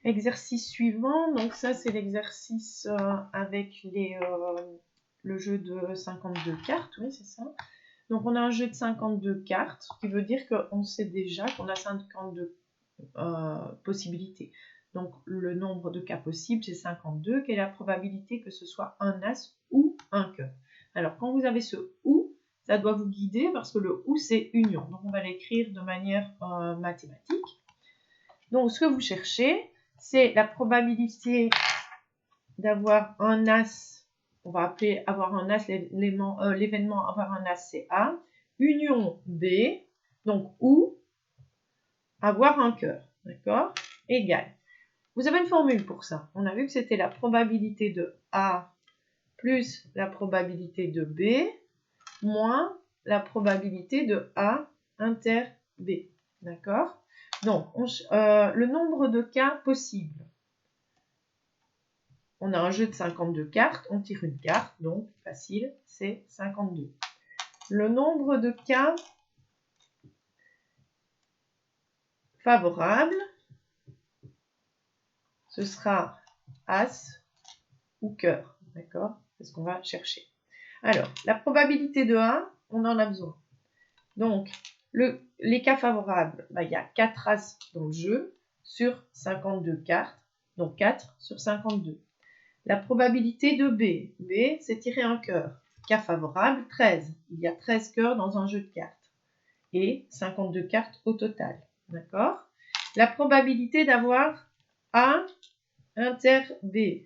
Exercice suivant, donc ça c'est l'exercice avec le jeu de 52 cartes, oui c'est ça. Donc on a un jeu de 52 cartes, ce qui veut dire qu'on sait déjà qu'on a 52 possibilités. Donc le nombre de cas possibles c'est 52, quelle est la probabilité que ce soit un as ou un cœur. Alors quand vous avez ce ou, ça doit vous guider parce que le ou c'est union, donc on va l'écrire de manière mathématique. Donc ce que vous cherchez, c'est la probabilité d'avoir un as, on va appeler avoir un as, l'événement avoir un as c'est A, union B, donc ou avoir un cœur, d'accord, égal. Vous avez une formule pour ça. On a vu que c'était la probabilité de A plus la probabilité de B moins la probabilité de A inter B, d'accord. Donc, le nombre de cas possibles. On a un jeu de 52 cartes, on tire une carte, donc facile, c'est 52. Le nombre de cas favorables, ce sera As ou cœur, d'accord? C'est ce qu'on va chercher. Alors, la probabilité de 1, on en a besoin. Donc, les cas favorables, il y a 4 As dans le jeu sur 52 cartes, donc 4 sur 52. La probabilité de B, c'est tirer un cœur. Cas favorable, 13. Il y a 13 cœurs dans un jeu de cartes. Et 52 cartes au total. D'accord? La probabilité d'avoir A inter B.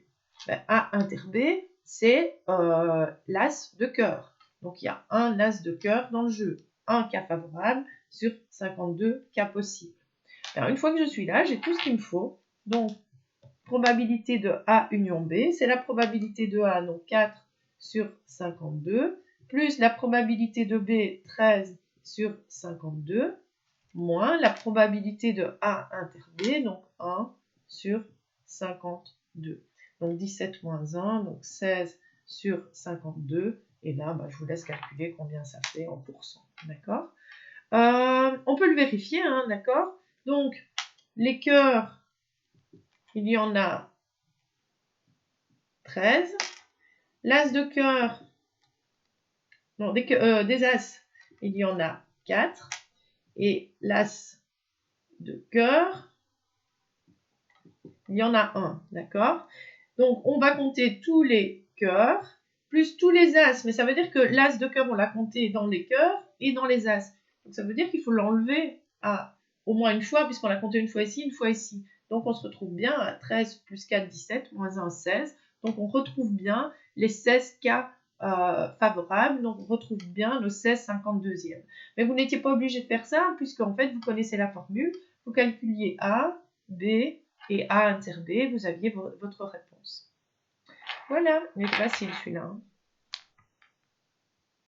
A inter B, c'est l'as de cœur. Donc il y a un as de cœur dans le jeu. Un cas favorable sur 52 cas possibles. Alors une fois que je suis là, j'ai tout ce qu'il me faut. Donc probabilité de A union B, c'est la probabilité de A, donc 4 sur 52, plus la probabilité de B, 13 sur 52, moins la probabilité de A inter B, donc 1 sur 52. Donc 17 moins 1, donc 16 sur 52, et là, je vous laisse calculer combien ça fait en pourcent, d'accord. On peut le vérifier, hein, d'accord. Donc, les cœurs, il y en a 13. L'as de cœur, non, des as, il y en a 4. Et l'as de cœur, il y en a 1, d'accord? Donc, on va compter tous les cœurs, plus tous les as. Mais ça veut dire que l'as de cœur, on l'a compté dans les cœurs et dans les as. Donc, ça veut dire qu'il faut l'enlever au moins une fois, puisqu'on l'a compté une fois ici, une fois ici. Donc, on se retrouve bien à 13 plus 4, 17, moins 1, 16. Donc, on retrouve bien les 16 cas favorables. Donc, on retrouve bien le 16 52e. Mais vous n'étiez pas obligé de faire ça, puisqu'en fait, vous connaissez la formule. Vous calculiez A, B et A inter B. Vous aviez votre réponse. Voilà, il est facile celui-là.